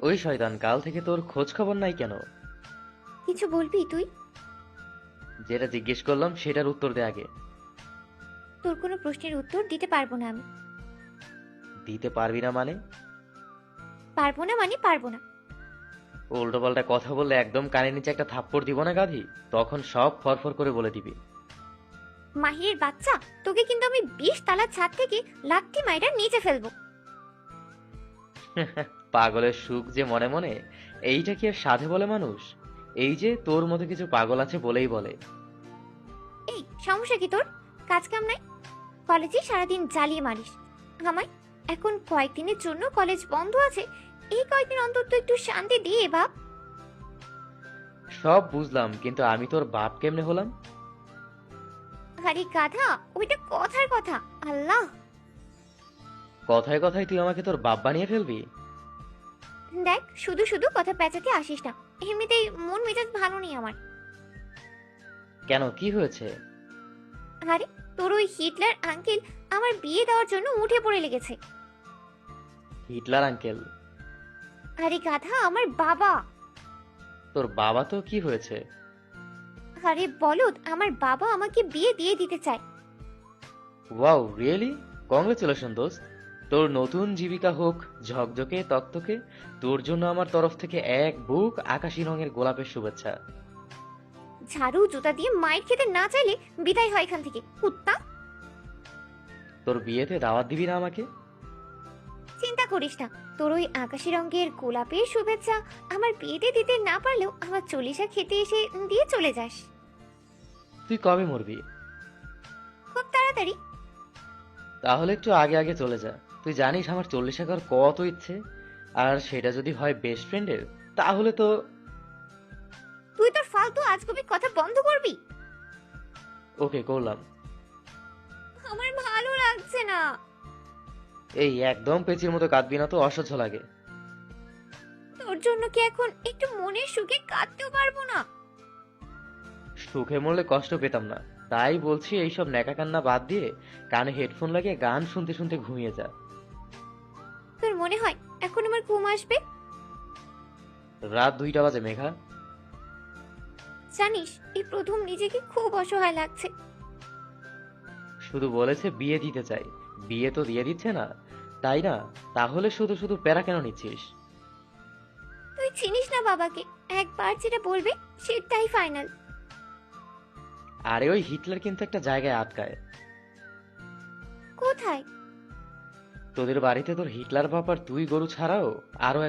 ওই শয়তান কাল থেকে তোর খোঁজ খবর নাই কেন? কিছু বলবি তুই? যেটা জিজ্ঞেস করলাম সেটার উত্তর দে আগে। তোর কোনো প্রশ্নের উত্তর দিতে পারবো না আমি। দিতে পারবি না মানে? পারবো না মানে পারবো না। উল্টোপাল্টা কথা বললে একদম কানের নিচে একটা থাপ্পড় দিব না গাধি? তখন সব ফরফর করে বলে দিবি। মাহিরের বাচ্চা, তোকে কিন্তু আমি 20 তলার ছাদ থেকে লাথি মাইরা নিচে ফেলবো। পাগলের সুখ যে মনে মনে, এইটা কি আর সাধে বলে মানুষ? এই যে তোর মতো কিছু পাগল আছে বলেই বলে। এই সমস্যা কি তোর? কাজ কাম নাই? কলেজে সারাদিন জ্বালিয়ে মারিস আমায়। এখন কয়েকদিনের জন্য কলেজ বন্ধ আছে, এই কয়েকদিন অন্তত একটু শান্তি দিয়ে বাপ। সব বুঝলাম, কিন্তু আমি তোর বাপ কেমনে হলাম? আরে গাধা, ওইটা কথার কথা। আল্লাহ। কথায় কথায় তুই আমাকে তোর বাপ বানিয়ে ফেলবি? দেখ, শুধু শুধু কথা পেঁচাতে আসিস না। এমনিতেই মন মেজাজ ভালো নেই আমার। কেন, কি হয়েছে? আরে, তোর ওই হিটলার আঙ্কেল আমার বিয়ে দেওয়ার জন্য উঠে পড়ে লেগেছে। Hitler uncle? আরে গাধা, আমার বাবা। তোর বাবা তো কি হয়েছে? আরে বলদ, আমার বাবা আমাকে বিয়ে দিয়ে দিতে চায়। Wow, really? কংগ্রেচুলেশন দোস্ত। তোর নতুন জীবিকা হোক ঝকঝকে তকতকে। তোর জন্য আমার তরফ থেকে এক বুক আকাশি রঙের গোলাপের শুভেচ্ছা। ঝাড়ু জুতা দিয়ে মাইর খেতে না চাইলে বিদায় হয় এখান থেকে, কুত্তা। তোর বিয়েতে দাওয়াত দিবি না আমাকে? চিন্তা করিস না, তোর ওই আকাশি রঙের গোলাপের শুভেচ্ছা আমার বিয়েতে দিতে না পারলেও আমার চল্লিশা খেতে এসে দিয়ে চলে যাস। তুই কবে মরবি? খুব তাড়াতাড়ি। তাহলে একটু আগে আগে চলে যা। তুই জানিস আমার 40 কত ইচ্ছে। আর সেটা যদি হয় বেস্ট ফ্রেন্ডের, তাহলে তো। তুই তোর ফালতু আজগুবি কথা বন্ধ করবি? ওকে, করলাম। আমার ভালো লাগছে না। এই একদম পেঁচির মতো কাঁদবি না তো, অসহ্য লাগে। তোর জন্য কি এখন একটু মনের সুখে কাঁদতেও পারবো না? সুখে মরলে কষ্ট পেতাম না। তাই বলছি এইসব ন্যাকা কান্না বাদ দিয়ে কানে হেডফোন লাগিয়ে গান শুনতে শুনতে ঘুমিয়ে যা। তোর মনে হয় এখন আমার ঘুম আসবে? রাত 2টা বাজে মেঘা। জানিস, এই প্রথম নিজেকে খুব অসহায় লাগছে। শুধু বলেছে বিয়ে দিতে চাই, বিয়ে তো দিয়ে দিচ্ছে না, তাই না? তাহলে শুধু শুধু প্যারা কেন নিচ্ছিস? তুই চিনিস না বাবাকে, একবার যেটা বলবে সেটাই ফাইনাল। আরে ওই হিটলার কিন্তু একটা জায়গায় আটকায়। কোথায়? তোদের বাড়িতে তোর হিটলার বাপ আর তুই গরু ছাড়াও আরো